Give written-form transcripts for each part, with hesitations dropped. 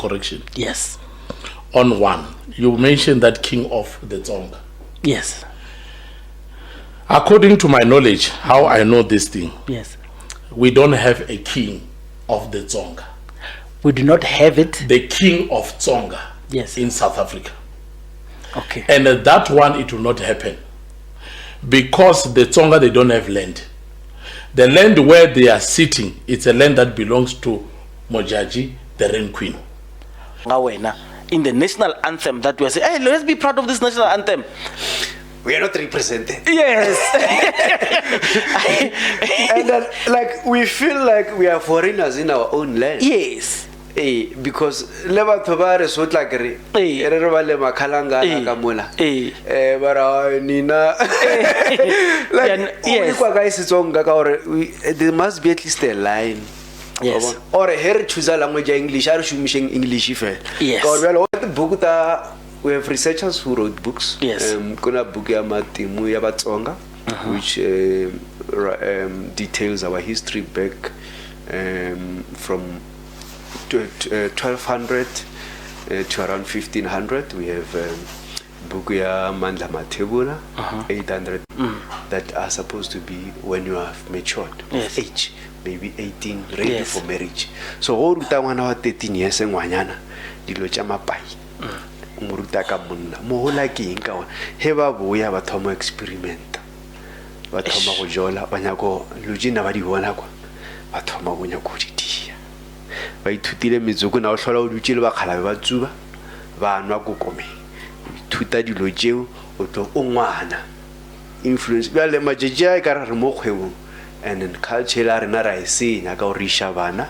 correction. Yes. On one, you mentioned that king of the Tonga. Yes. According to my knowledge, how I know this thing, Yes. we don't have a king of the Tonga. We do not have it. The king of Tonga. Yes. In South Africa. Okay. And that one, it will not happen. Because the Tonga, they don't have land. The land where they are sitting, it's a land that belongs to Mojaji, the Rain Queen. In the national anthem that we are saying, hey, let's be proud of this national anthem. We are not represented. Yes. And then, like, we feel like we are foreigners in our own land. Yes. Because leba tobare sot like re re ba le makhalanga ka mola bara nina like yes guys XiTsonga ka or there must be at least a line. Yes. Or here choose a language English are shumishing English ife. Yes. We have researchers who wrote books. Yes. Kuna book ya matimu ya VaTsonga which details our history back from 1200 to around 1500. We have Bukuya Mandla Matebula 800 that are supposed to be when you have matured of age, maybe 18, ready for marriage. So all utawana wa 13 years ngwanyana dilo tša mapai umuruta ka monna mo hola ke eng ka ona he ba boya ba thoma experiment ba thoma go jola ba nyako lujina ba di bona kwa ba thoma go nyako di dia ba ithutile metsoko na o hlola o dutse le ba khalabe ba tsuba ba nwa kokome ithuta dilo jeo o tlo o ngwana influence ba le majeja ka re mo kgwebo and then culture la rena ra isenya ka o risha bana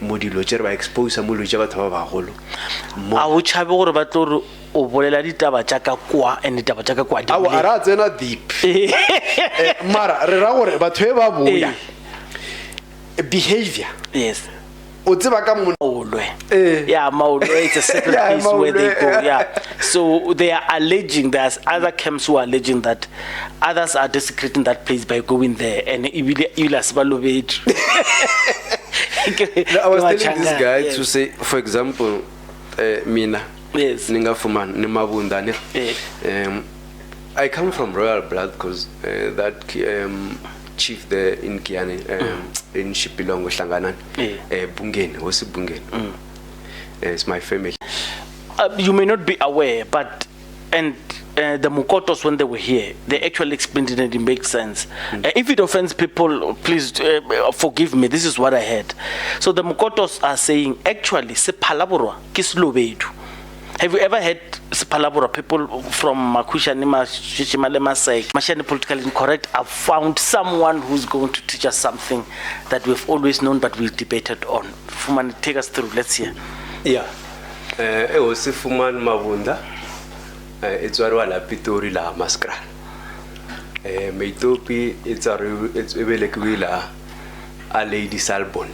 mo dilo tse ba expose mo lo tse batho ba bagolo a o tshabe gore ba tlo o bolela ditaba tša ka kwa and ditaba tša ka kwa di a ra tsena deep mara re ra gore batho ba boya behavior. Yes. Yeah, Maulwe, it's a certain place where they go. Yeah. So they are alleging, there's other camps who are alleging that others are desecrating that place by going there. And I was telling this guy to say, for example, Mina. Yes. Ninga Fumani Mabunda. I come from royal blood because that chief there in Kiani, in Shipilongo Shanganan, Bungen, Hosi Bungen. It's my family. You may not be aware, but the Mukotos, when they were here, they actually explained it and it makes sense. If it offends people, please forgive me. This is what I heard. So the Mukotos are saying, actually, se palabra kislobedu. Have you ever heard Palabora people from Makusha Nima Shishimalema say Mashani politically incorrect? I've found someone who's going to teach us something that we've always known but we've debated on. Fumani, take us through. Let's hear. Yeah. It was Fumani Mabunda. It's Warwala Pitori la Maskra. Meitopi, it's a Willa a lady Salbon.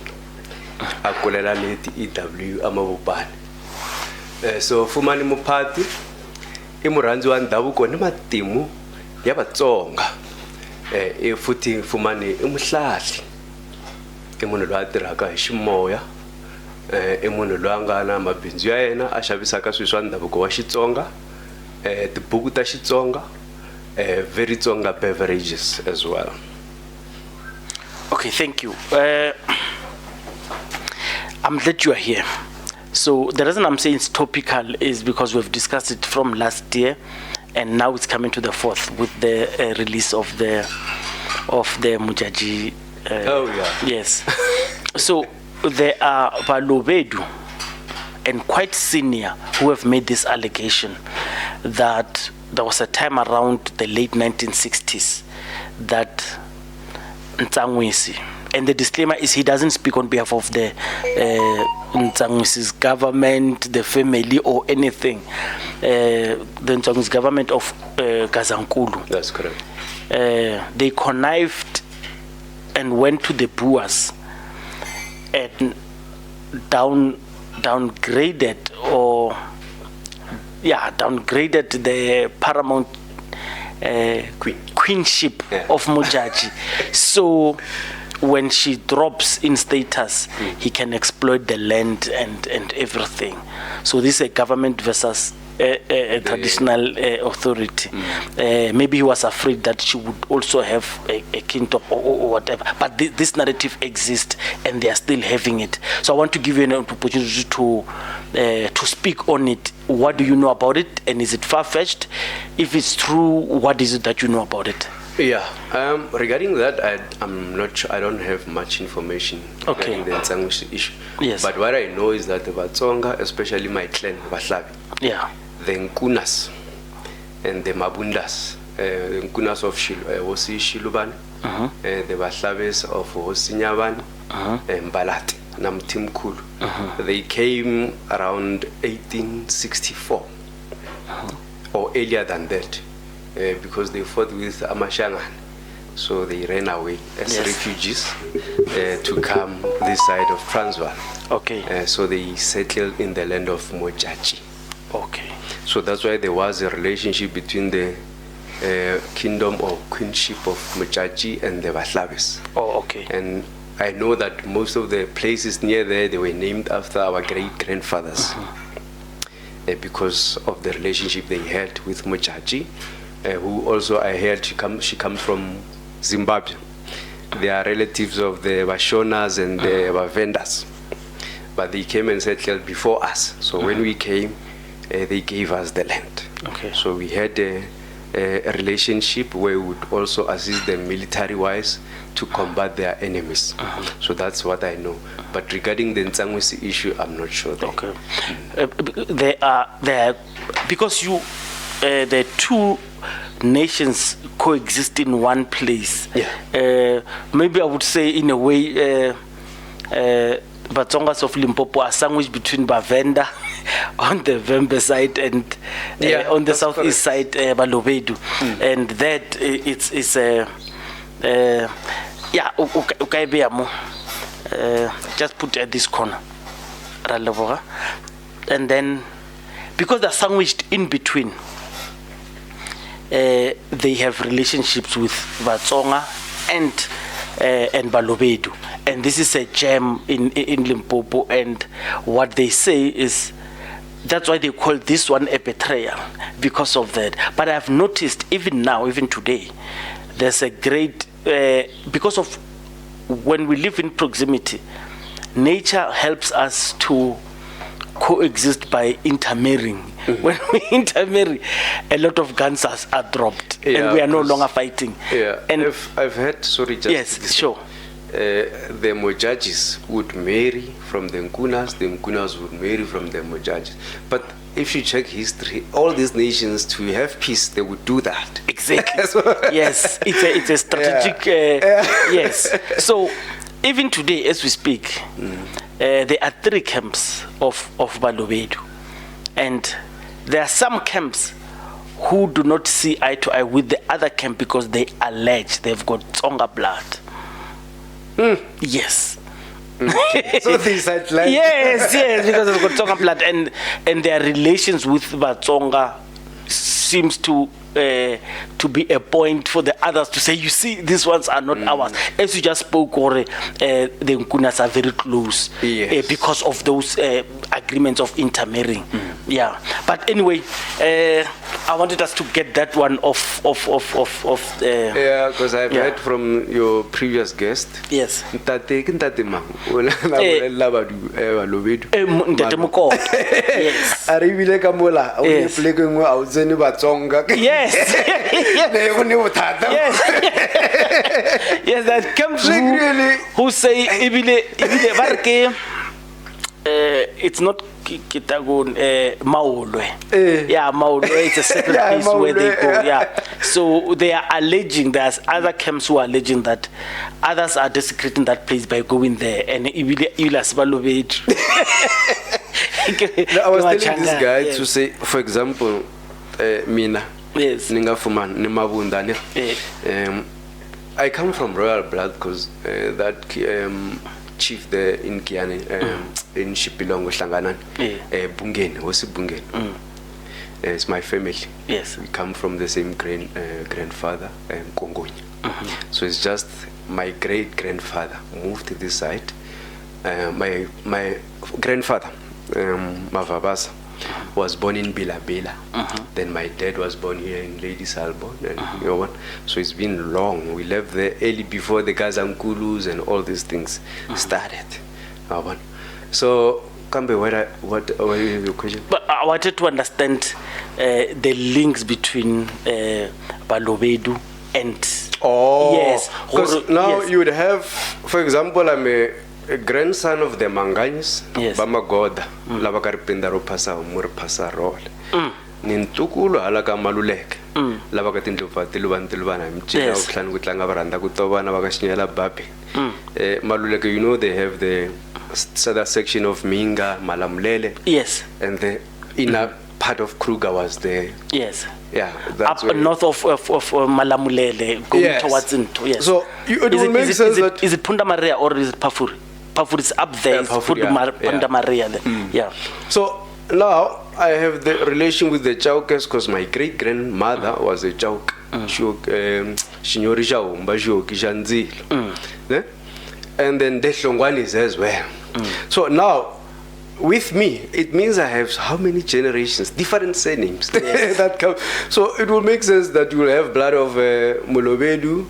A Kolela lady EW Amabuban. So Fumani Mupati imuranzi wa ndavuko ni matimu ya VaTsonga futhi Fumani imuhlahli imunhu lwa tirhaka hi ximoya imunhu lwa nga na mabindzu ya yena a xavisaka swilo swa ndhavuko wa Xitsonga tibuku ta Xitsonga VaTsonga beverages as well. Okay, thank you. I'm glad you are here. So the reason I'm saying it's topical is because we've discussed it from last year, and now it's coming to the fourth with the release of the Mujaji. Oh yeah. Yes. So there are Balobedu and quite senior who have made this allegation that there was a time around the late 1960s that Ntsangwisi. And the disclaimer is he doesn't speak on behalf of the Ntsangwisi's government, the family, or anything. The Ntsangwisi's government of Gazankulu. That's correct. They connived and went to the Boers and downgraded the paramount queenship of Mojaji. So when she drops in status, he can exploit the land and everything. So this is a government versus a traditional authority. Maybe he was afraid that she would also have a kingdom or whatever. But this narrative exists, and they are still having it. So I want to give you an opportunity to speak on it. What do you know about it, and is it far-fetched? If it's true, what is it that you know about it? Yeah, regarding that, I'm not sure. I don't have much information regarding the Ntsangu issue. Yes. But what I know is that the VaTsonga, especially my clan, Vahlabi, the Nkunas and the Mabundas, the Nkunas of Hosi Shilubani, the Vahlabes of Hosi Nyabani, and Balat, Namtimkulu. They came around 1864 or earlier than that. Because they fought with Amashangan, so they ran away as refugees to come this side of Transvaal. So they settled in the land of Mojaji. So that's why there was a relationship between the kingdom or queenship of Mojaji and the Vahlabes. And I know that most of the places near there, they were named after our great-grandfathers because of the relationship they had with Mojaji. Who also I heard she comes from Zimbabwe. They are relatives of the Vashonas and the Vavendas, but they came and settled before us. So when we came, they gave us the land. So we had a relationship where we would also assist them military-wise to combat their enemies. So that's what I know. But regarding the Ntsangu issue, I'm not sure. There are because the two nations coexist in one place. Maybe I would say in a way VaTsongas of Limpopo are sandwiched between Bavenda on the Vembe side and on the southeast side Balobedu. And that it's just put at this corner. And then because they're sandwiched in between, they have relationships with VaTsonga and Balobedu, and this is a gem in Limpopo. And what they say is that's why they call this one a betrayal, because of that. But I've noticed even now, even today, there's a great because of when we live in proximity, nature helps us to coexist by intermarrying. When we intermarry, a lot of guns are dropped, and we are no longer fighting. And I've heard, sorry, just the Mojajis would marry from the Nkunas would marry from the Mojajis. But if you check history, all these nations, to have peace, they would do that. Exactly. Yes, it's a strategic. Yes. So even today, as we speak, there are 3 camps of Balobedu, and there are some camps who do not see eye to eye with the other camp because they allege they've got Tonga blood. Yes. So they said like yes, because they've got Tonga blood, and their relations with VaTsonga seems to be a point for the others to say, you see, these ones are not ours. As you just spoke, the Nkunas are very close because of those agreements of intermarrying. But anyway, I wanted us to get that one off. Because I've heard from your previous guest. Yes. Yes. Yes, that comes who say it's not Kitagon Maulwe. Maulwe, it's a separate place where they go. So they are alleging, there's other camps who are alleging that others are desecrating that place by going there, and I was telling this guy to say, for example, Mina. Ninga Fumani Mabunda. I come from royal blood because that chief there in Kiani, in Shipilongo Shanganan, Bungen, Hosi Bungen. It's my family. Yes. We come from the same grandfather, Kongonya. So it's just my great grandfather moved to this side. My grandfather, Mavabasa, was born in Bilabila. Then my dad was born here in Lady Salbon, and you know what? So it's been long. We left there early before the Gazankulus and all these things started. So, Kambe, what is your question? But I wanted to understand the links between Balobedu and yes, because now yes. you would have, for example, I'm a grandson of the Manganyis, Yes. Bamagoda, Lavakarpindaro Pasa, Mur Pasa Role. Nintukulu alaka maluleke. Lavakatinduva, Tiluvan Tilvana, Mchina, Yes. Clan with Langavaranda, Kutovana, Vakashniela Bapi. Maluleke, you know, they have the southern section of Minga, Malamlele. Yes. And the inner part of Kruger was there. Yes. Yeah, that's Up north of Malamulele, going Yes. towards into, yes. So it will make sense that is it Punda Maria or is it Pafuri? Pafuri is up there. It's Pafuri, yeah. Punda Maria there. Yeah. So now I have the relation with the Chaukes because my great grandmother was a Chauk. Shinyori Chau, Mbajio, Kishanzil. And then Dehlongwan is as well. So now, with me, it means I have how many generations, different surnames that come. So it will make sense that you will have blood of Mulobedu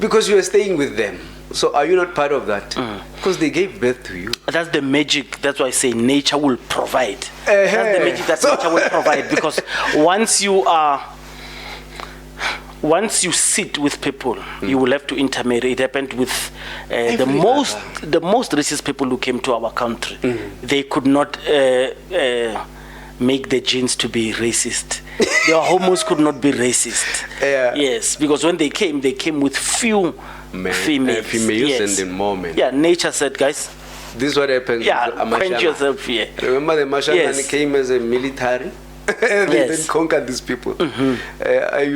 because you are staying with them. So are you not part of that? Because they gave birth to you. That's the magic. That's why I say nature will provide. That's the magic that nature will provide, because once you sit with people, you will have to intermarry. It happened with the most racist people who came to our country. They could not make the genes to be racist. Their homos could not be racist. Yes, because when they came with few females. Yes. And then more men. Yeah, nature said, guys. This is what happens. Yeah, quench yourself here. Remember the Mashangani came as a military? They then conquered these people. I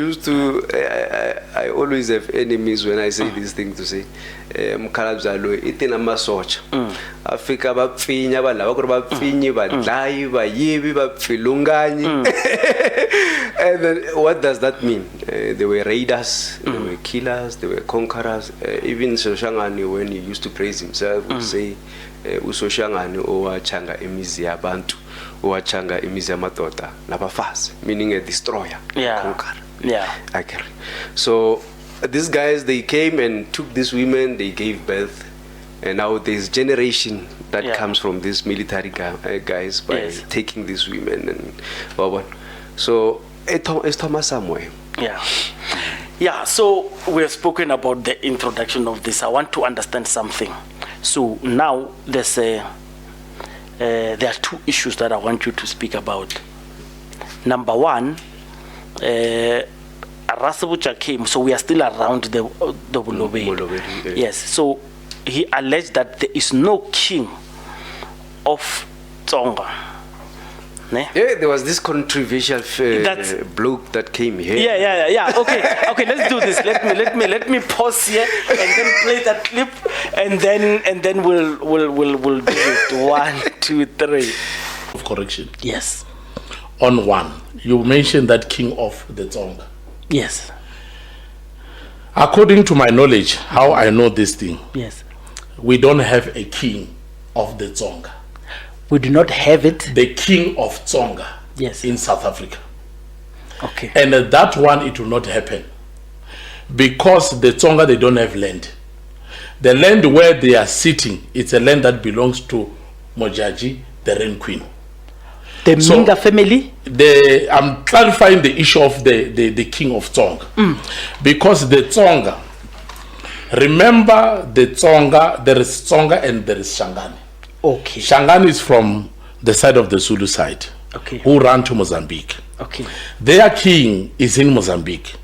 always have enemies when I say these things to say Mkalabzalo itina masocha Afrika bapfinya balava kuri bapfinyi badlayi bayibi bapfilunganyi. And then what does that mean? They were raiders, they were killers, they were conquerors. Even Soshangani, when he used to praise himself, would say Usoshangani owachanga imizi yabantu, owachanga imizi yamadota nabafazi, meaning a destroyer, conqueror. Yeah. Okay. So these guys, they came and took these women, they gave birth, and now there's generation that comes from these military guys by taking these women and so it's Thomas somewhere. Yeah, so we have spoken about the introduction of this. I want to understand something. So now there are two issues that I want you to speak about. Number one, Rasabucha came, so we are still around the Bulobe. Yes, so he alleged that there is no king of Tonga. Yeah, there was this controversial bloke that came here. Yeah. Okay. Let's do this. Let me pause here and then play that clip, and then we'll do it. 1, 2, 3. Of correction. Yes. On one, you mentioned that king of the Tonga. Yes. According to my knowledge, how I know this thing. Yes. We don't have a king of the Tonga. We do not have it. The king of Tonga. Yes. In South Africa. Okay. And that one, it will not happen. Because the Tonga, they don't have land. The land where they are sitting, it's a land that belongs to Mojaji, the Rain Queen. The Minga family? I'm clarifying the issue of the king of Tonga. Because the Tonga, remember the Tonga, there is Tonga and there is Shangani. Okay. Shangani is from the side of the Zulu side, who ran to Mozambique. Okay. Their king is in Mozambique.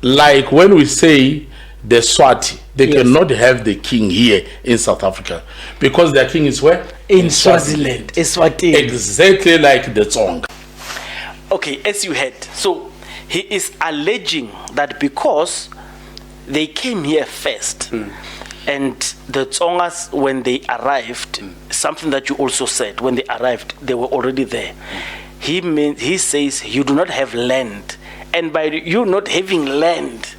Like when we say the Swati, they cannot have the king here in South Africa because their king is where? In Swaziland. Exactly like the Tonga. Okay, as you heard, so he is alleging that because they came here first, and the Tongas, when they arrived, something that you also said, when they arrived, they were already there. He says you do not have land, and by you not having land,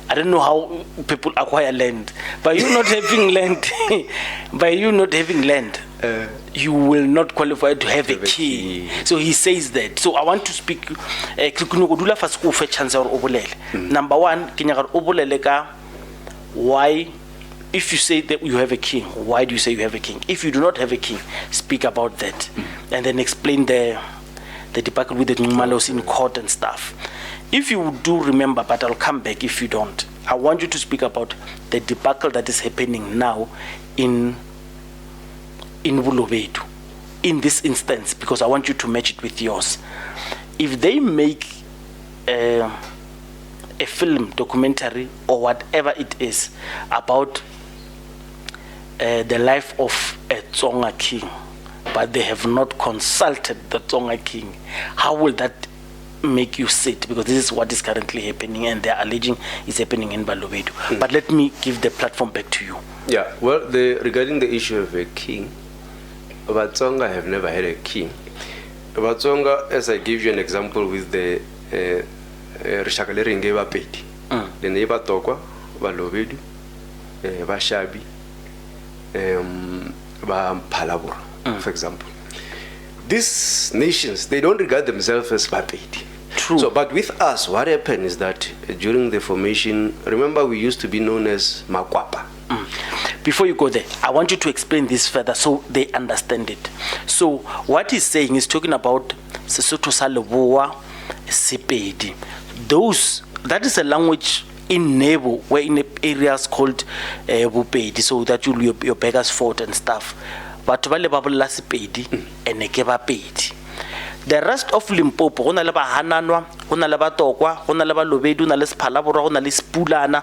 I don't know how people acquire land. By you not having land, you will not qualify to have a king. So he says that. So I want to speak. Number one, why, if you say that you have a king, why do you say you have a king? If you do not have a king, speak about that, and then explain the debacle with the Numalos in court and stuff. If you do remember, but I'll come back if you don't, I want you to speak about the debacle that is happening now in Bolobedu, in this instance, because I want you to match it with yours. If they make a film, documentary, or whatever it is about the life of a Tsonga king, but they have not consulted the Tsonga king, how will that make you sit? Because this is what is currently happening, and they're alleging is happening in Balobedu. But let me give the platform back to you. Yeah, well, regarding the issue of a king, VaTsonga have never had a king. VaTsonga, as I give you an example with the Rishakalering Peti, the neighbor Tokwa, Balobedu, Bashabi, Palabura, for example. These nations, they don't regard themselves as Bapeti. True. So, but with us, what happened is that during the formation, remember we used to be known as Makwapa. Before you go there, I want you to explain this further so they understand it. So what he's saying is talking about Sesotho sa Leboa, Sepedi. That is a language in Nebo, where in areas called Bupedi, so that your beggars fought and stuff. But Sepedi and Pedi. The rest of Limpopo, go na le ba Hananwa, go na le ba Tokwa, go na le ba Lobedu, na le Sephalabora, go na le Sepulana,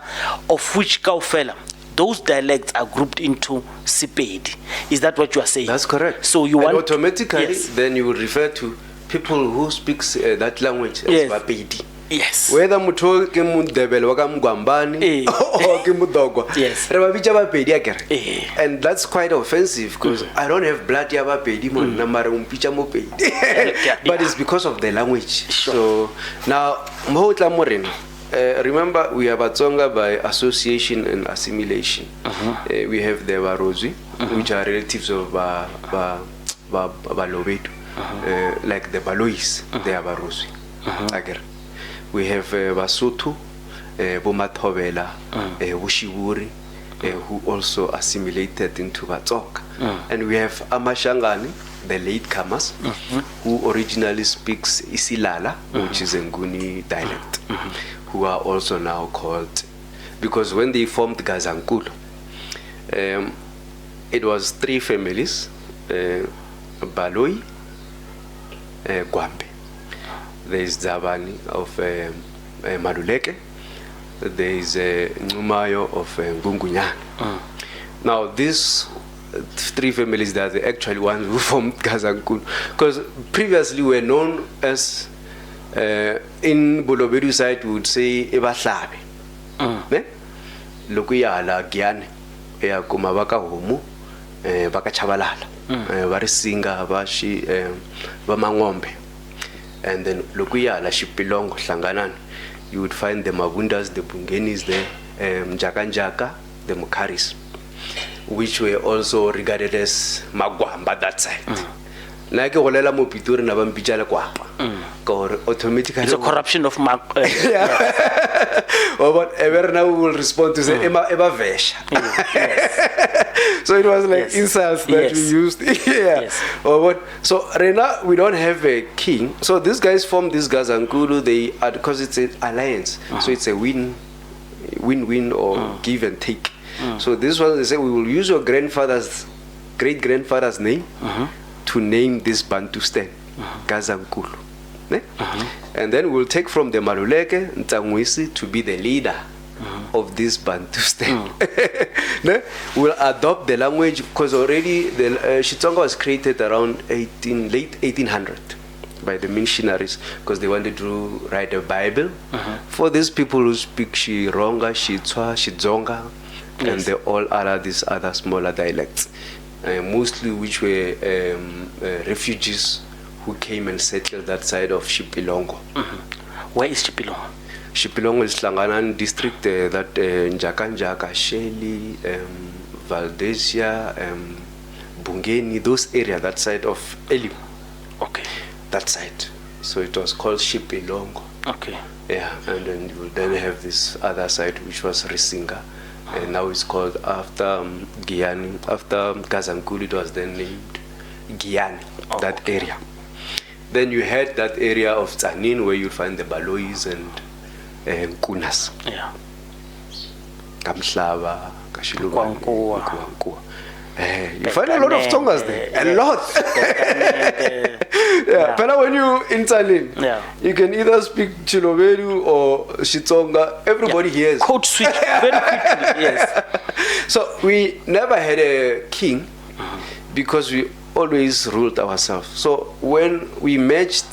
of which kaofela those dialects are grouped into Sepedi. Is that what you are saying? That's correct. So you want automatically, yes. Then you will refer to people who speaks that language as Bapedi. Yes. Whether mutho ke mundebele wa ka Mgwambani or ke Mudogwa. Yes. Re ba bitsa Bapedi akere. And that's quite offensive because I don't have blood ya Bapedi monna mara umpitsa Mopedi. But it's because of the language. Sure. So now Mohotla Morena. Remember, we are VaTsonga by association and assimilation. We have the Barozwi, which are relatives of Balobedu, like the Balois, they are Barozwi. We have Basotho, Bomathobela, Wushiburi, who also assimilated into VaTsonga. And we have Amashangani, the latecomers, who originally speaks Isilala, which is a Nguni dialect. Who are also now called, because when they formed Gazankulu, it was 3 families, Baloi, Gwambe. There is Zabani of Maduleke, there is Numayo of Ngungunyana. Now these 3 families, they are the actual ones who formed Gazankulu, because previously were known as in Bolobedu side we would say Ebahlabe. Lokuyala Giane, Eakuma Baka Homu, Baka Chabalala, Varisinga, Bashi, Bamangombe. And then Lokuyala, Shipilongo, Shanganan, you would find the Mabundas, the Bungenis, the Jakanjaka, the Mukaris, which were also regarded as Magwamba that side. Like Olela Mopitur na Bambijala Kwapa. Automatically. It's a corruption of Mark. Or whatever now we will respond to say Eba Vesh. So it was like insults that we used. Or what? So Rena, we don't have a king. So these guys formed this Gazankulu, they because it's an alliance. So it's a win-win or give and take. So this one they say we will use your grandfather's great-grandfather's name to name this Bantustan, Gazankulu. And then we'll take from the Maluleke Ntangwisi to be the leader of this Bantustan. We'll adopt the language because already the XiTsonga was created around late 1800 by the missionaries because they wanted to write a Bible for these people who speak Shironga, Xitswa, XiTsonga, and the all these other smaller dialects. Mostly which were refugees who came and settled that side of Shipilongo. Where is Shipilongo? Shipilongo is Slanganan district, that Njaka, Shelley, Valdesia, Bungeni, those area, that side of Elim. Okay. That side. So it was called Shipilongo. Okay. Yeah, and then you will then have this other side which was Risinga. And now it's called after Giyani. After Gazankulu, it was then named Giyani, that area. Then you had that area of Tsanin where you find the Balois and Kunas. Yeah. Kamhlaba, Kashilubani, Kwankua. You find a lot of Tongas there. A lot. Yeah. But when you in Tallinn, you can either speak Chilobedu or XiTsonga. Everybody hears. Code switch very quickly. Yes. So we never had a king because we always ruled ourselves. So when we merged,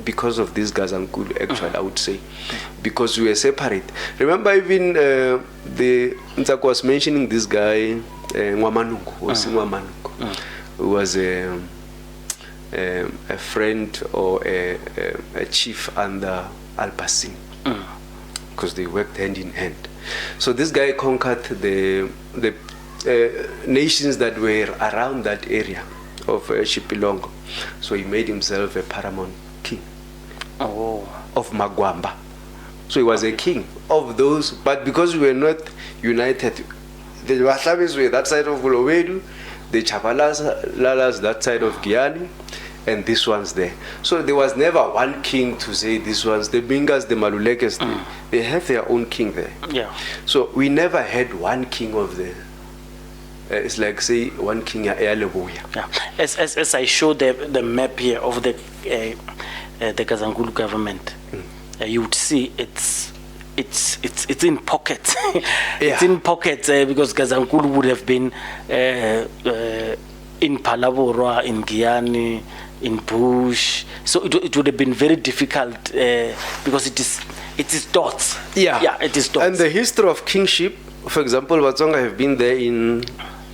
because of this Gazankulu, actually, I would say, because we were separate. Remember, even the Ntsako was mentioning this guy, Ngwamanungu, who was a friend or a chief under Alpasin, because they worked hand in hand. So this guy conquered the nations that were around that area of Shipilongo. So he made himself a paramount king of Magwamba. So he was a king of those, but because we were not united, the Wahlabis were that side of Golowedu, the Chapalalas that side of Giyani, and this one's there. So there was never one king to say this one's the Bingas, the Malulekes, they have their own king there. Yeah. So we never had one king of the it's like say one king Leboya. Yeah. As I showed the map here of the Gazankulu government, you would see it's in pockets. It's in pockets because Gazankulu would have been in Palabora, in Giyani, in Bush. So it would have been very difficult because it is dots. Yeah, it is dots. And the history of kingship, for example, VaTsonga have been there in,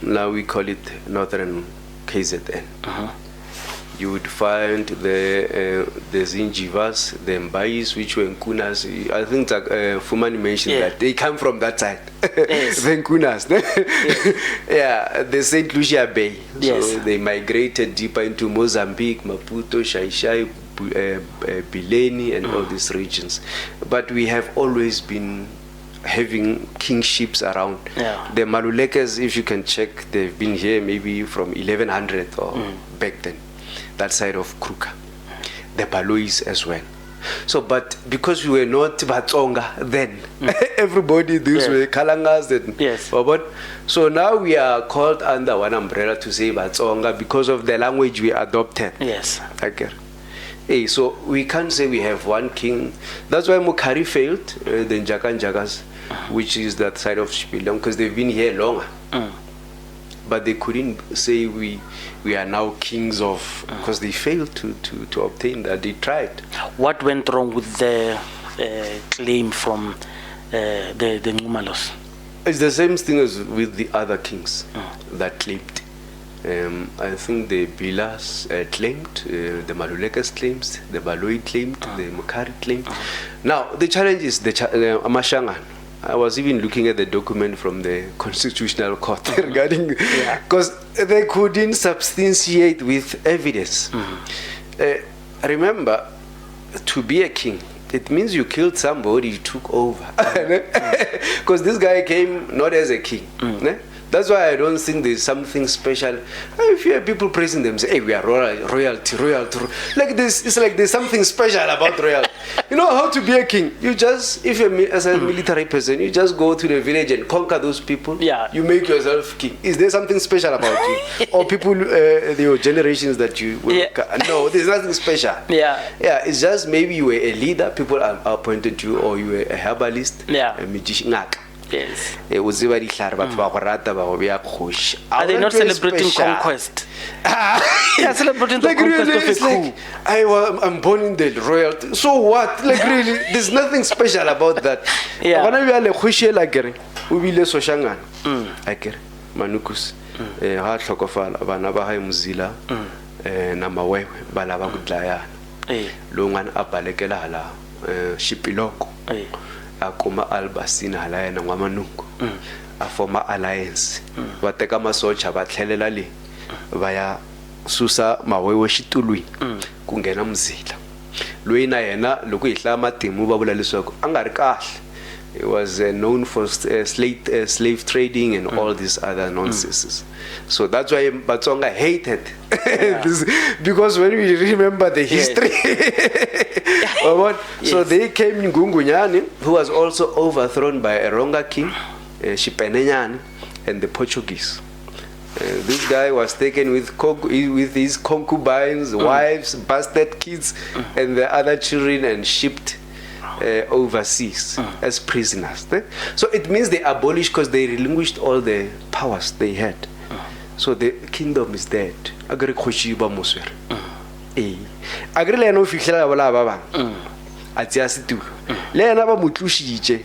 now we call it Northern KZN. You would find the Zinjivas, the Mbais, which were Nkunas. I think Fumani mentioned that they come from that side. Yes. The Nkunas. Yeah, the St. Lucia Bay. Yes. So they migrated deeper into Mozambique, Maputo, Shai, Bileni, and all these regions. But we have always been having kingships around. The Malulekes, if you can check, they've been here maybe from 1100 or back then. That side of Kruka, the Balois as well. So, but because we were not VaTsonga then, everybody, these were Kalangas. So now we are called under one umbrella to say VaTsonga because of the language we adopted. Yes. Okay. Hey, so we can't say we have one king. That's why Mukari failed, the Njakas, which is that side of Shipilong, because they've been here longer. But they couldn't say we are now kings of, because they failed to obtain that. They tried. What went wrong with the claim from the Ngumalos? It's the same thing as with the other kings that claimed. I think the Bilas claimed, the Malulekes claimed, the Baloi claimed, the Mukari claimed. Now the challenge is the Amashangan. I was even looking at the document from the Constitutional Court regarding, because they couldn't substantiate with evidence. Remember, to be a king, it means you killed somebody, you took over. Because this guy came not as a king. That's why I don't think there's something special. If you hear people praising them, say, hey, we are royalty. Like this, it's like there's something special about royalty. You know how to be a king? You just, if you're as a military person, you just go to the village and conquer those people. You make yourself king. Is there something special about you? Or people, your generations that you will no, there's nothing special. It's just maybe you were a leader, people appointed you, or you were a herbalist, a magician. Yes. Are they not celebrating conquest? They are celebrating the conquest of a coup. I'm born in the royalty. So what? Like really, there's nothing special about that. Manukus. Bana ba hai muzila na mawewe bala ba kudlaya. Longan abalekela hala Shipiloko. Aye. akuma albasina hala yena ngwamanungu a former alliance va teka masocha va tlhelela le va ya susa mawewe xitulwini ku nghena mzila loyi na yena loko hi hlaya matimu va vula leswaku a nga ri kahle. He was known for slave trading and all these other nonsenses. So that's why VaTsonga hated this, because when we remember the history, so they came in Gungunyani, who was also overthrown by a Ronga king, Shipenenyani, and the Portuguese. This guy was taken with his concubines, wives, bastard kids, and the other children, and shipped overseas as prisoners. So it means they abolished because they relinquished all the powers they had. So the kingdom is dead. Agre khoshiba moswer. Agre le no fihlela bala ba bang. Atsia setulo. Le yena ba motlushitse.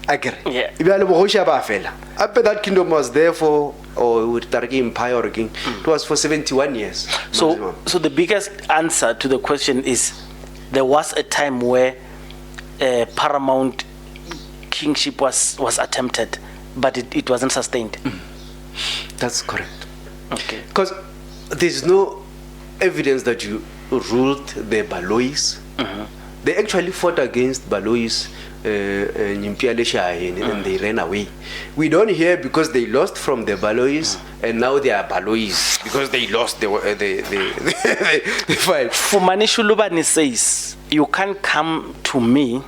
Agre. Ibe le bohosha ba fela. After that kingdom was there for with Tarki Empire or king. It was for 71 years. So the biggest answer to the question is there was a time where paramount kingship was attempted, but it wasn't sustained. That's correct. Okay. Because there's no evidence that you ruled the Balois. They actually fought against Balois and they ran away. We don't hear because they lost from the Balois and now they are Balois because they lost the fight. Fumani Shulubani says, you can't come to me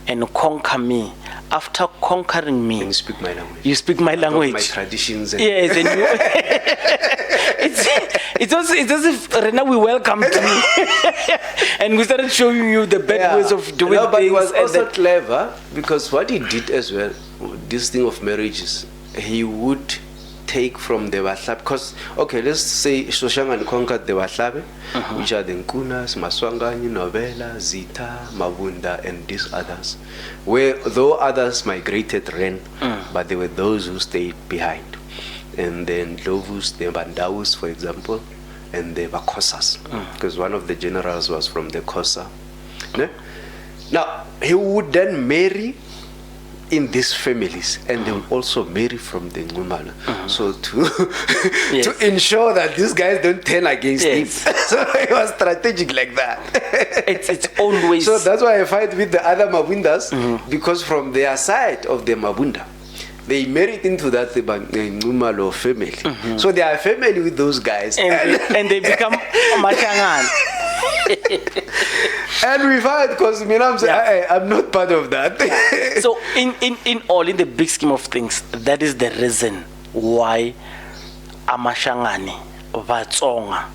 and conquer me. After conquering me, and you speak my language. You speak my language. My traditions. And yes, and you, it's as if Rena, we welcomed you, and we started showing you the bad ways of doing things. But he was also clever because what he did as well, this thing of marriages, he would take from the Wahlabe, because okay, let's say Soshangan conquered the Wahlabe, which are the Nkunas, Maswanganyi, Novella, Zita, Mabunda, and these others, where though others migrated ran, but there were those who stayed behind, and then Lovus, the Bandawus, for example, and the Bakosas, because one of the generals was from the Kosa. Now he would then marry in these families, and they will also marry from the Ngumala. So to ensure that these guys don't turn against him. So it was strategic like that. It's always. So that's why I fight with the other Mabundas, because from their side of the Mabunda, they married into that Ngumalo family. So they are family with those guys, and they become Machangan. And we fight because I'm not part of that. So in all, in the big scheme of things, that is the reason why Amashangani, VaTsonga,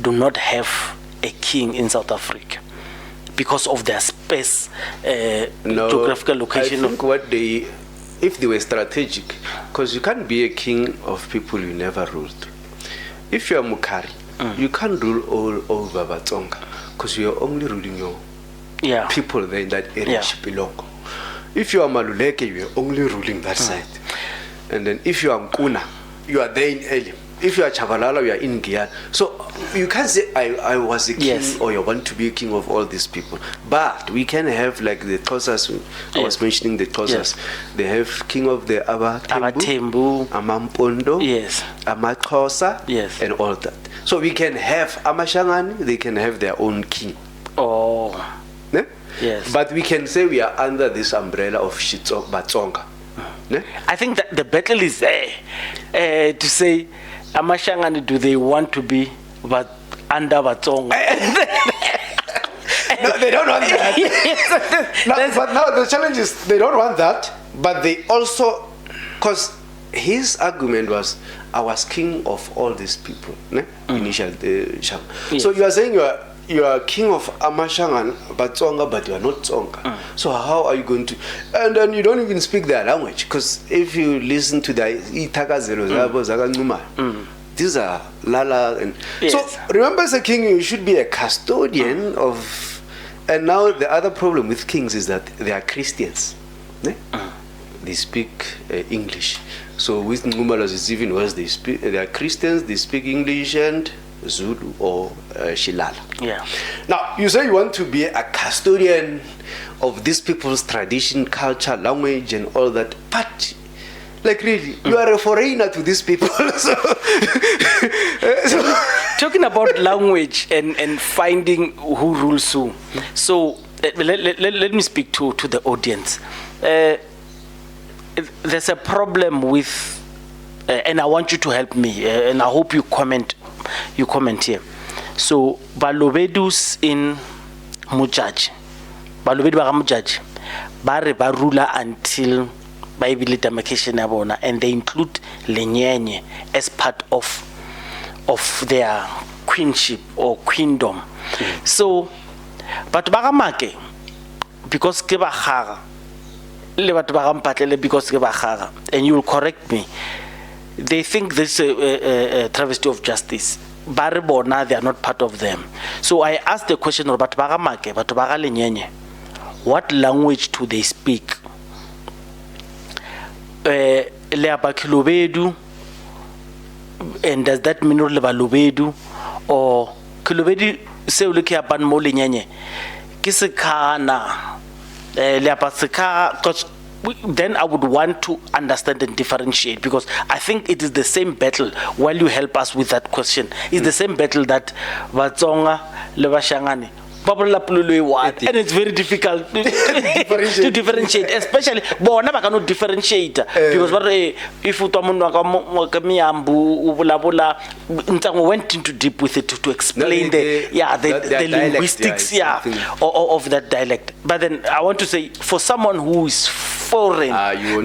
do not have a king in South Africa, because of their space, geographical location. I think if they were strategic, because you can't be a king of people you never ruled. If you are Mukari, you can't rule all over VaTsonga, because you are only ruling your people there in that area belong. If you are Maluleke, you are only ruling that side. And then if you are Nkuna, you are there in Elim. If you are Chavalala, you are in Giyana. So you can't say I was a king or you want to be a king of all these people. But we can have like the Xhosas. I was mentioning the Xhosas. They have king of the Abatembu, Amampondo, Amaxhosa, and all that. So we can have Amashangani, they can have their own king. Oh. Ne? Yes. But we can say we are under this umbrella of VaTsonga. Ne? I think that the battle is there to say, Amashangani, do they want to be under VaTsonga? No, they don't want that. But now the challenge is they don't want that, but they also, because his argument was, I was king of all these people. Ne? Initial So you are saying you are king of Amashangan, VaTsonga, but you are not Tsonga. So how are you going to? And then you don't even speak their language, because if you listen to the Itakazelo, these are Lala. And so remember, as a king, you should be a custodian of. And now the other problem with kings is that they are Christians. Ne? They speak English. So with Ngumalas, it's even worse. They are Christians, they speak English, and Zulu or Shilala. Yeah. Now, you say you want to be a custodian of these people's tradition, culture, language, and all that, but like really, you are a foreigner to these people. So talking about language and finding who rules who. So let me speak to the audience. There's a problem with, and I want you to help me, and I hope you comment here. So Balobedus in Mujaji, Balobedu ba Mujaji, ba ruler until Bible demarcation abona, and they include Lenyenye as part of their queenship or queendom. So but bagamake because ke ba le batho ba gampatlele because ke ba gaga, and you will correct me, they think this is a travesty of justice. Bare bona, they are not part of them. So I asked the question, batho ba gamake, batho ba ga Lenyenye, what language do they speak? Leapa Kilobedu, and does that mean le Balobedu or Kilobedu se o le ke apan mo Lenyenye ke sekana leapa sekana, because then I would want to understand and differentiate, because I think it is the same battle. While you help us with that question, it's the same battle that VaTsonga le Bashangane, and it's very difficult to differentiate, especially bona ba cannot differentiate because if umuntu went into deep with it to explain the linguistics of that dialect. But then I want to say, for someone who is foreign,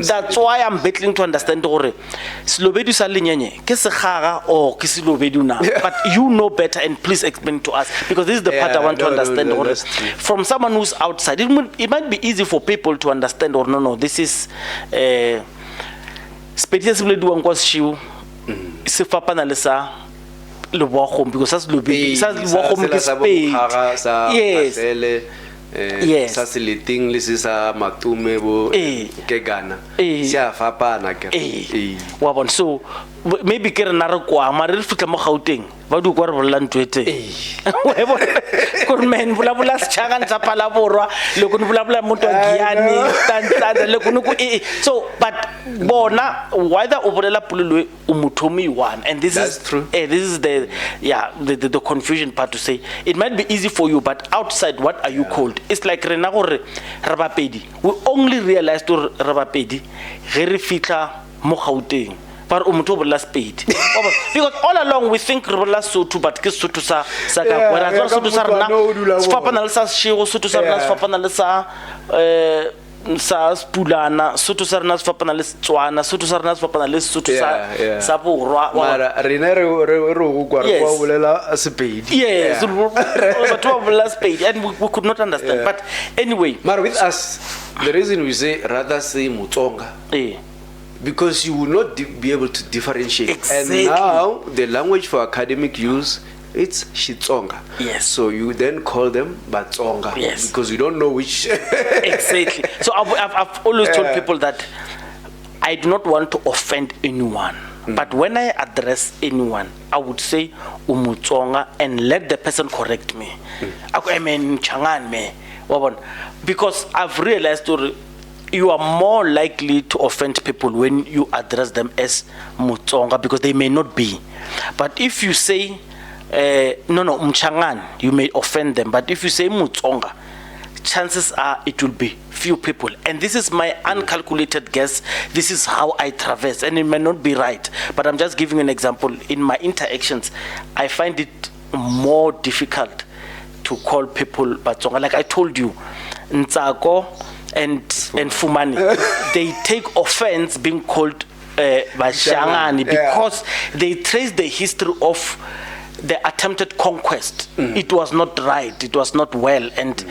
that's why I'm battling to understand Slobedu sa Lenyenye ke sekgaga or ke Slobedu na, but you know better, and please explain to us, because this is the part I want to understand. From someone who's outside, it might be easy for people to understand, or no, this is specifically doing because she se fapana le sa le boagom, because that's lobe sa le boagom ke spade. Yes. Yes. Sa seleting le se sa matume bo ke gana sia fapana ke wa bon. So maybe ke re na re kwa mare re fitla mo Gauteng ba du kwa re bolla ntwete wa bona ko men bula se tshaka ntsa pala borwa le ko bula motho a giane tantsa le ko so but bona whether o bolela pululwe o mothomi one, and this That's is true. This is the confusion part, to say it might be easy for you, but outside, what are you called? It's like rena gore re bapedi, we only realized to re bapedi ge re fitla mo Gauteng but o motho bolla spade because all along we think re bolla Sotho, but ke Sotho sa ka kwera tsa Sotho sa rena sfapana le sa Shego, Sotho sa rena sfapana le sa Spulana, Sotho sa rena sfapana le Tswana, Sotho sa rena sfapana le Sotho sa borwa mara rena re go kwa re kwa bolela spade. Yes, but to bolla spade, and we could not understand. But anyway, mara with us, the reason we say rather say Mutsonga, because you will not be able to differentiate. Exactly. And now the language for academic use, it's XiTsonga. Yes. So you then call them VaTsonga. Yes. Because you don't know which. Exactly. So I've always told people that I do not want to offend anyone. But when I address anyone, I would say Umutsonga and let the person correct me. I mean Changan me. Because I've realized you are more likely to offend people when you address them as Mutsonga, because they may not be. But if you say no, Mchangan, you may offend them. But if you say Mutsonga, chances are it will be few people. And this is my uncalculated guess. This is how I traverse, and it may not be right. But I'm just giving you an example. In my interactions, I find it more difficult to call people VaTsonga. Like I told you, Ntsako and Fumani, they take offense being called Bashangani because they trace the history of the attempted conquest. It was not right, it was not well, and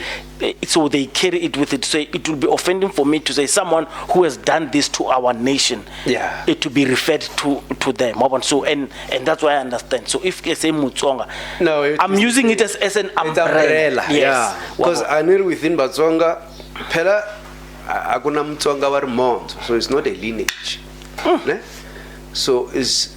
so they carry it with it. So it will be offending for me to say someone who has done this to our nation, it to be referred to them. So and that's why I understand. So if I say Mutsonga, no, I'm using it as an umbrella. Yes. Because I know within VaTsonga, Pela akuna Mtsonga war Mont, so it's not a lineage. So it's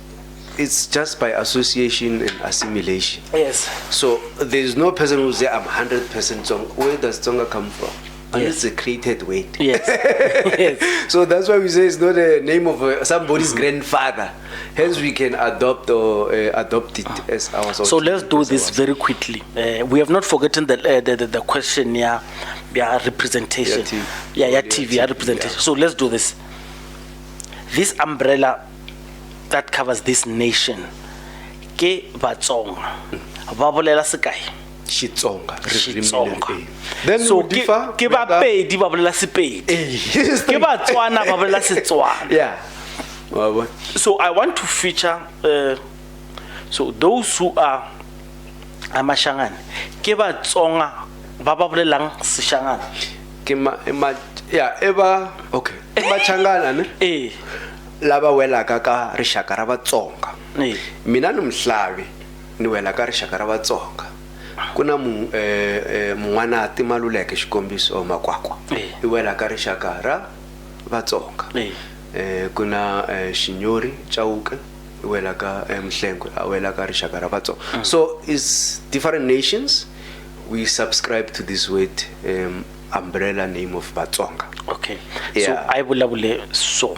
it's just by association and assimilation. Yes. So there's no person who say I'm 100% Tsonga. Where does Tsonga come from? And Yes. it's a created word. Yes. Yes. So that's why we say it's not the name of somebody's grandfather. Hence we can adopt or adopt it as our. So let's do this very quickly. We have not forgotten the question, yeah, representation. Yeah, TV, representation. So let's do this. This umbrella that covers this nation, ke VaTsonga. Ba bolela se kae? XiTsonga. Then So we differ. ke ba pedi ba bolela Sepedi. Ke BaTswana ba bolela Setswana. Yeah. So I want to feature so those who are amashangane ke BaTsonga ba ba bolelang Seshangane. Yeah, eba okay. Machangana ne? Laba wela ka rixaka ra VaTsonga. Mina ni mhlavi ni wela ka rixaka ra VaTsonga. Kuna Mun'wanati Maluleke xikombiso Makwakwa. I wela ka rixaka ra VaTsonga. Kuna Shinyori Chauke i wela ka Mhlengwe a wela ka rixaka ra VaTsonga. So it's different nations. We subscribe to this word umbrella name of VaTsonga. Okay. Yeah. So I bulabule so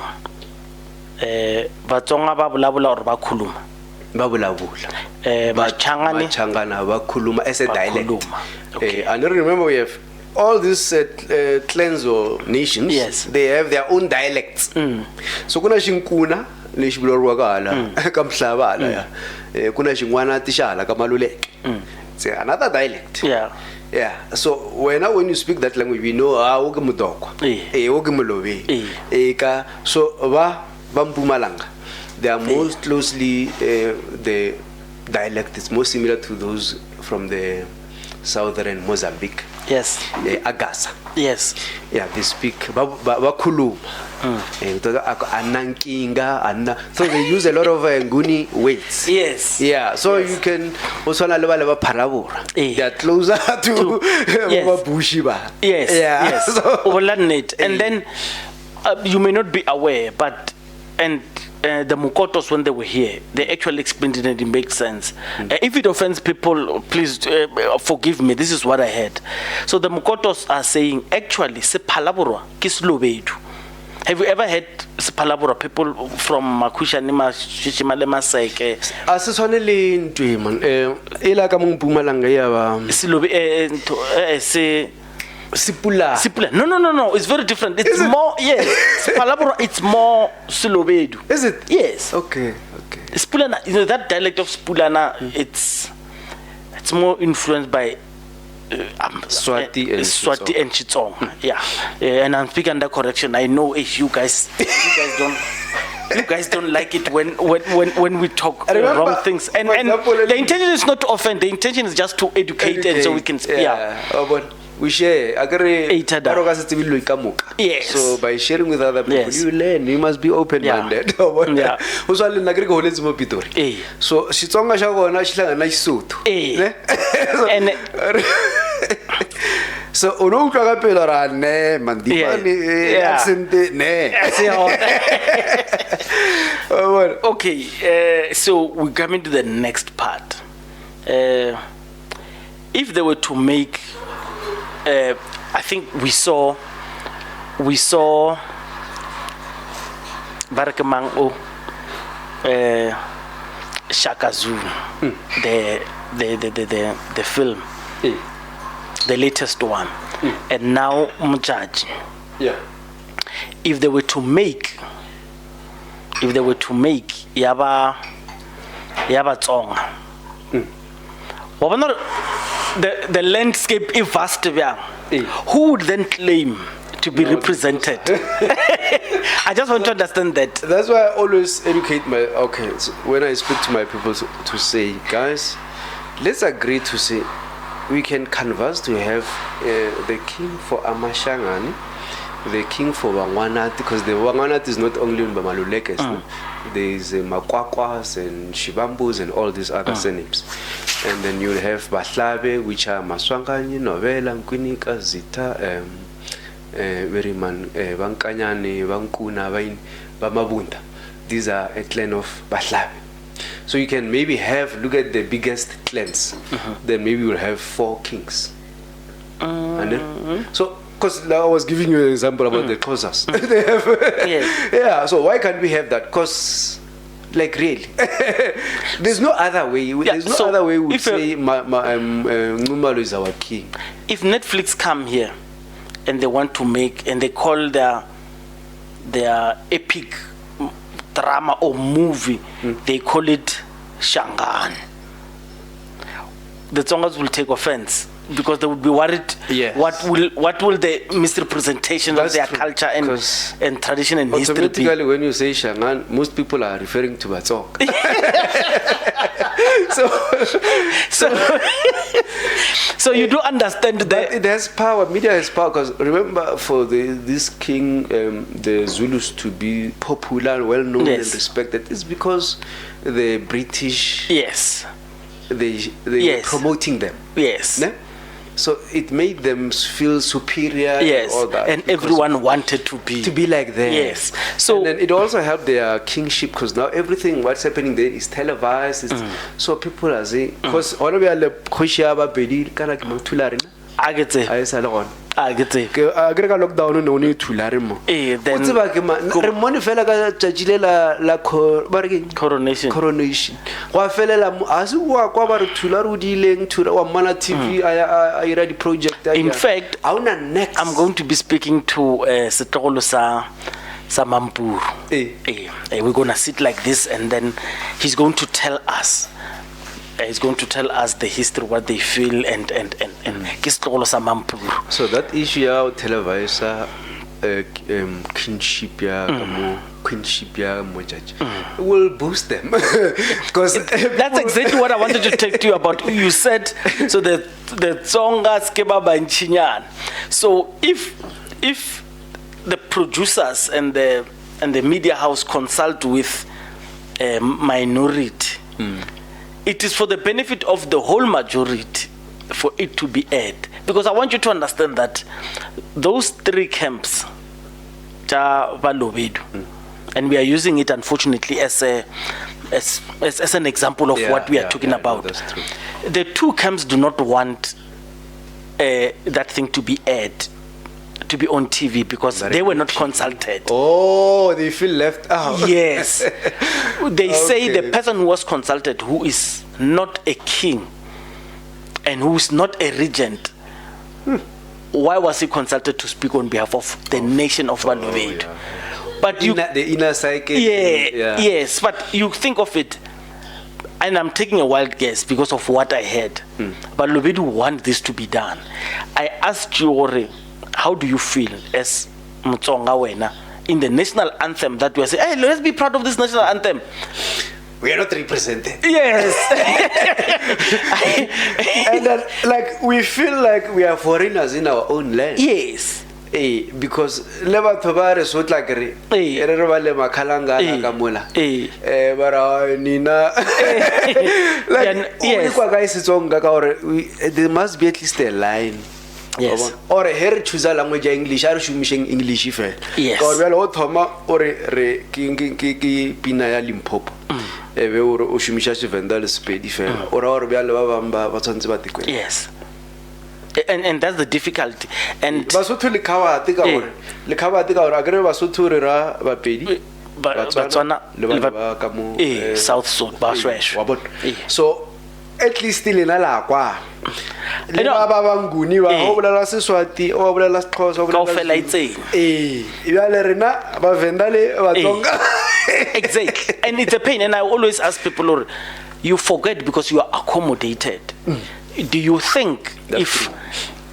VaTsonga ba bulabula or ba khuluma? Ba bulabula. Machangane ba khuluma as a dialect. Okay. And remember we have all these clans or nations. Yes. They have their own dialects. So kuna Xinkuna lexi vuleriwa ka Mhlabala ya. Kuna Xin'wanati xa hala ka Maluleke. It's another dialect. Yeah. Yeah. So when you speak that language, we know wo ke Motokwa. Wo ke Molobe. Ka so ba Mpumalanga. They are most closely the dialect is more similar to those from the southern Mozambique. Yes. Agasa. Yes. Yeah, they speak Bakuluma. So they use a lot of Nguni words. Yes. Yeah, so you can also parabura. They are closer to Bushiba. Yes. Yeah. Yes. So, and then you may not be aware, but the Mukotos, when they were here, they actually explained it and it makes sense. If it offends people, please forgive me. This is what I heard. So the Mukotos are saying, actually, Sepalabura, Kislobedu. Have you ever heard Sepalabura people from Makusha Nima Shishimalema Saike? Asisoneli Ntweman. Ela ka Mpumalanga ya ba. Silobe se Sipula. No. It's very different. It's more, yes. Palabra, it's more Silobedu. Is it? Yes. Okay. Spulana, that dialect of Spulana, it's more influenced by Swati and XiTsonga. Yeah. And I'm speaking under correction. I know you guys don't like it when we talk wrong things. And the intention is not to offend. The intention is just to educate. And so we can speak. Yeah. But we share. Yes. So by sharing with other people, you learn. You must be open-minded. Yeah. So XiTsonga xa gona xi hlangana na Xisotho. And so uno utlwa ka pelo ra ne mandipani accent ne. Okay, so we come into the next part. If they were to make, I think we saw Barakamang Shaka Zulu, the film, the latest one, and now Mujaji. Yeah. If they were to make Yaba Tonga, the landscape is vast. Who would then claim to be represented? I just want to understand that. That's why I always educate so when I speak to my people to say, guys, let's agree to say we can canvas to have the king for Amashangani, the king for Wangwanati, because the Wangwanati is not only in Bamalulekes. There is Makwakwas and Shibambus and all these other surnames. And then you'll have Bahlabe, which are Maswangani, Novela, Nkunika, Zita, Veriman, Bankanyani, Bankuna, Mabunda. These are a clan of Bahlabe. So you can maybe look at the biggest clans, then maybe we'll have 4 kings. And then, so, because I was giving you an example about the Xhosas. They have, yeah, so why can't we have that? Because, like, really, there's no other way. There's no other way we say Ngumalo is our king. If Netflix come here and they want to make, and they call their epic drama or movie, they call it Shangaan, the Tsongas will take offense because they would be worried. Yes. What will the misrepresentation of their culture and tradition and history be? Automatically, when you say Shangaan, most people are referring to VaTsonga. So you do understand that it has power. Media has power, because remember, for this king, the Zulus to be popular, well known, and respected, is because the British, they were promoting them. Ne? So it made them feel superior. Yes, and all that, and everyone wanted to be like them. Yes. So and then it also helped their kingship, because now everything what's happening there is televised. So people are saying, because all of the Khoshiaba Bedi kana ke mthulare na I get it. I sa le gona. I get it. Ke agrega lockdown no ne thulare mo. Then tseba ke re mone fela ka tjajile la coronation wa felela asi wa kwa ba re thula ru dileng thula wa mana TV a ira di project. In fact, next I'm going to be speaking to Setlogolo sa Mampuru. We're going to sit like this, and then he's going to tell us. He's going to tell us the history, what they feel, and Setlogolo sa Mampuru. So that issue of televisa kingship ya mojaji will boost them, because that's exactly what I wanted to talk to you about. You said so the Tsongas Kebaba and Chinyan. So if the producers and the media house consult with a minority, it is for the benefit of the whole majority for it to be aired. Because I want you to understand that those 3 camps, and we are using it unfortunately as an example of what we are talking about. That's true. The 2 camps do not want that thing to be aired, to be on TV, because they were not consulted. Oh, they feel left out. Yes. They say the person who was consulted, who is not a king and who is not a regent, why was he consulted to speak on behalf of the nation of Balobedu? But the inner psyche. Yes, but you think of it, and I'm taking a wild guess because of what I heard. But Balobedu want this to be done. I asked you, Ore, how do you feel as Mtsonga wena in the national anthem that we are saying, hey, let's be proud of this national anthem? We are not represented. Yes. And then, like, we feel like we are foreigners in our own land. Yes. Because leba thobare so like re re ba le makhalanga ka mola bara nina like yes kwa guys XiTsonga ka or there must be at least a line. Yes. Or here choose a language English, are shumishing English fe. Yes. Or well o thoma or re ki pina ya Limpopo. Ebe o shumisha Sevenda le Sepedi fe. Or be le ba bamba ba tsantse ba tikwe. Yes. And that's the difficulty. And Basotho le khawate ka hore le khawate ka hore akere Basotho re ra ba pedi VaTswana le ba ka mo South Sudan ba shweshwe. So at least lena la kwa le ba banguni ba ho bolela Seswati o bolela Xhosa o bolela itseng ibale rena ba Venda le VaTsonga. Exactly. And it's a pain, and I always ask people, or you forget because you are accommodated. Do you think if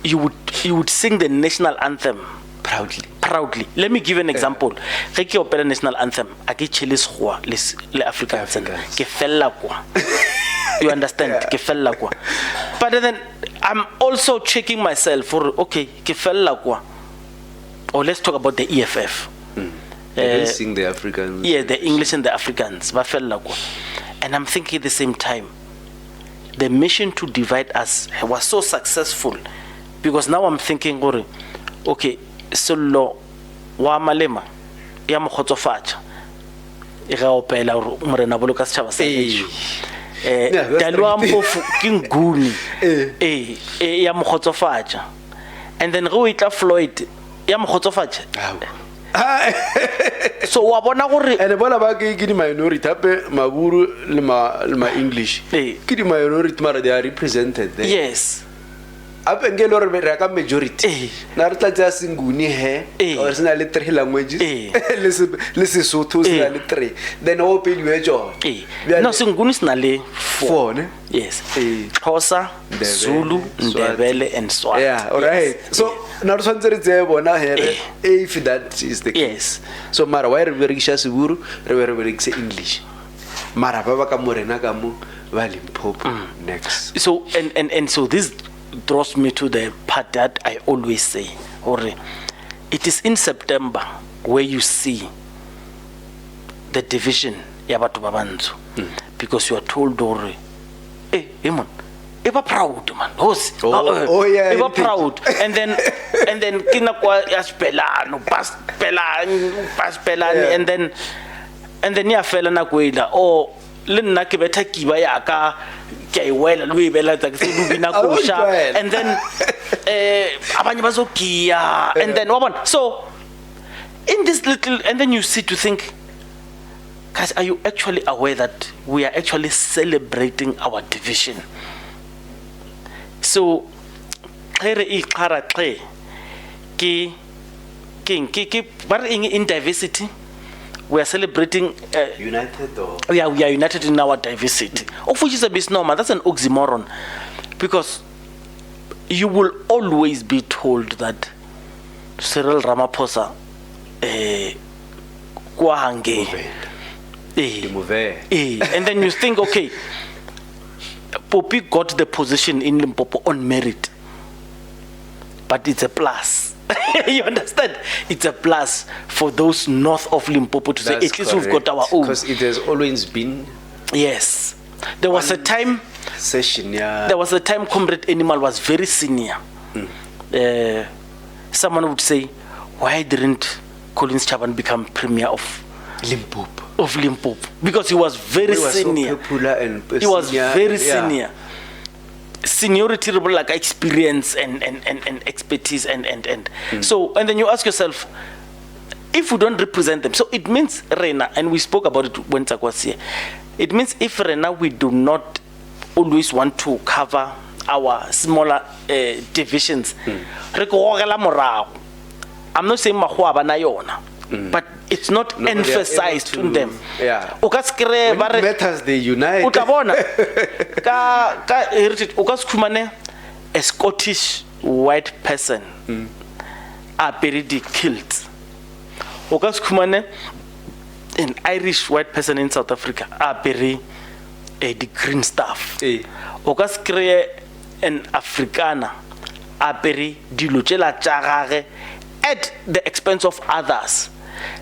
you would sing the national anthem proudly? Let me give an example. Ge ke opela national anthem a ke chelis khwa le Africans ke fella kwa. You understand? Ke fella kwa. But then I'm also checking myself for okay, ke fella kwa. Or let's talk about the EFF. They sing the Africans. Yeah, the English and the Africans ba fella kwa. And I'm thinking at the same time, the mission to divide us was so successful, because now I'm thinking, okay, solo wa malema ya mkhotsofatsa e ga opela gore morena boloka setšhaba sa gešo dalwa mpofu ke nguni ya mogotsofatša and then go itla Floyd ya mogotsofatša so wa bona gore ene bona ba ke di minority hape Maburu le ma English ke di minority mara they are represented there. Yes, hape ngelo re re ka majority na re tla tsa singuni he or sena le 3 languages le Sesotho sena le 3 then o pediwe jo no singuni sena le 4 ne. Yes, Xhosa, Zulu, Ndebele and Swati. Yeah, all right. So na re tshwantse re tse bona here if that is the case. Yes, So mara wa re berekisha Seburu re berekise English mara ba ba ka morena ka mo ba Limpopo next. so and so this draws me to the part that I always say, or it is in September where you see the division ya batho ba bantsho because you are told or man eba proud man hosi yeah, eba proud and then kina kwa yaspelano paspelani and then ya fela na kwela o le nna ke betha kiba ya ka ke iwela lo ibela tsa ke se dubina kosha and then abanye bazokia and then wabona so in this little and then you sit to think, guys, are you actually aware that we are actually celebrating our division? So in diversity we are celebrating united or we are united in our diversity, of which is a misnomer. That's an oxymoron, because you will always be told that Cyril Ramaphosa and then you think, okay, Poppy got the position in Limpopo on merit, but it's a plus. You understand? It's a plus for those north of Limpopo to say, at least we've got our own. Because it has always been. Yes. There was a time. Session, yeah. There was a time Comrade Animal was very senior. Someone would say, why didn't Collins Chaban become premier of Limpopo? Of Limpopo, because he was very senior. So popular and he was very senior. Seniority, like experience and expertise and so, and then you ask yourself, if we don't represent them, so it means Rena, and we spoke about it when Tsakwa was here, it means if Rena we do not always want to cover our smaller divisions, I'm not saying mahua na yona, but it's not emphasized on them. Yeah. When it matters, they unite. A Scottish white person are buried killed. An Irish white person in South Africa are buried the green stuff. An Afrikaner are buried at the expense of others.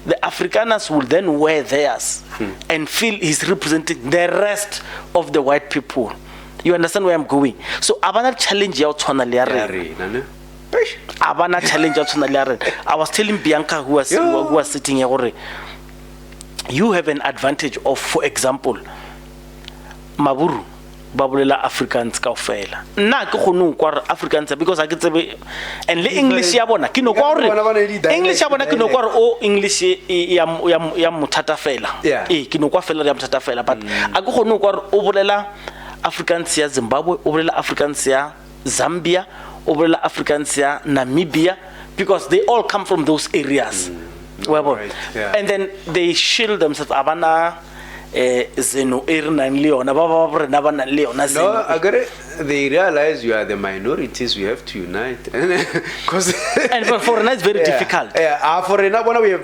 The Afrikaners will then wear theirs and feel he's representing the rest of the white people. You understand where I'm going? So abana challenge ya tshwana le re. Abana challenge ya tshwana le re. I was telling Bianca who was sitting here, you have an advantage of, for example, Maburu babulela Africans kaofela. Nna ke khonu kwa Africans because I get and le English ya bona ke no kwa English ya bona ke no kwa o English ya mutata fela. Ke no kwa fela ya mutata fela, but a ke khonu kwa o bolela Africans ya Zimbabwe, o bolela Africans ya Zambia, o bolela Africans ya Namibia, because they all come from those areas. And then they shield themselves abana Zeno Ernan Leon, no, they realize you are the minorities, we have to unite. Because and for Rena it's very difficult. For Rena, we have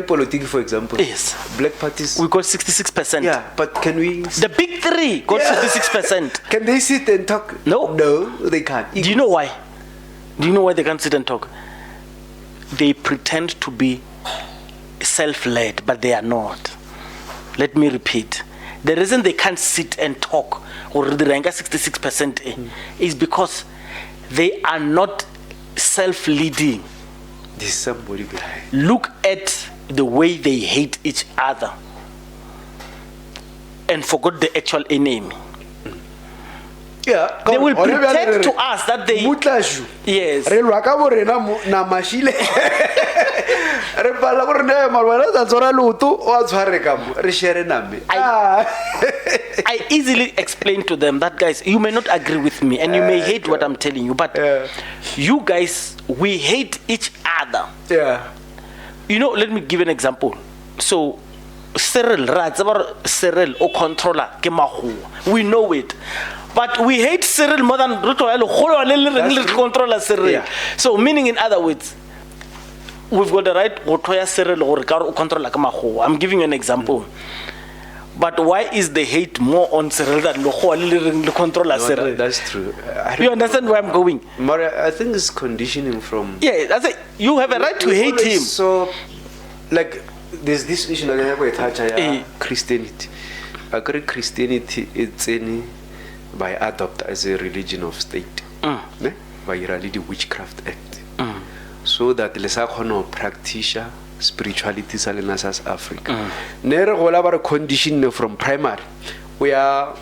politics, for example. Yes. Black parties. We got 66%. Yeah, but can we? The big three got 66%. Can they sit and talk? No. No, they can't. Do you know why? Do you know why they can't sit and talk? They pretend to be self-led, but they are not. Let me repeat. The reason they can't sit and talk, or the rank 66%, is because they are not self-leading. There's somebody behind. Look at the way they hate each other. and forgot the actual enemy. Yeah, They will pretend to us that they. Mutlashu. Yes. Re lwa ka borena na mashile. Re pala gore ne malwana tsa tsora lutu o tshware ka mo re share name. I easily explain to them that, guys, you may not agree with me and you may hate what I'm telling you, but you guys, we hate each other. Yeah. You know, let me give an example. So Cyril, Cyril or controller, we know it. But we hate Cyril more than controller Cyril. Yeah. So meaning, in other words, we've got the right to Cyril or controller. I'm giving you an example. But why is the hate more on Cyril than the controller Cyril? That's true. You understand where I'm going? I think it's conditioning from. Yeah, that's it. You have a right to hate him. So, like, there's this issue that Christianity. I agree, Christianity it's any by adopt as a religion of state. By the Witchcraft Act. So that lesa kono practice spirituality sa lena sa Africa. Nere gola ba condition from primary. We are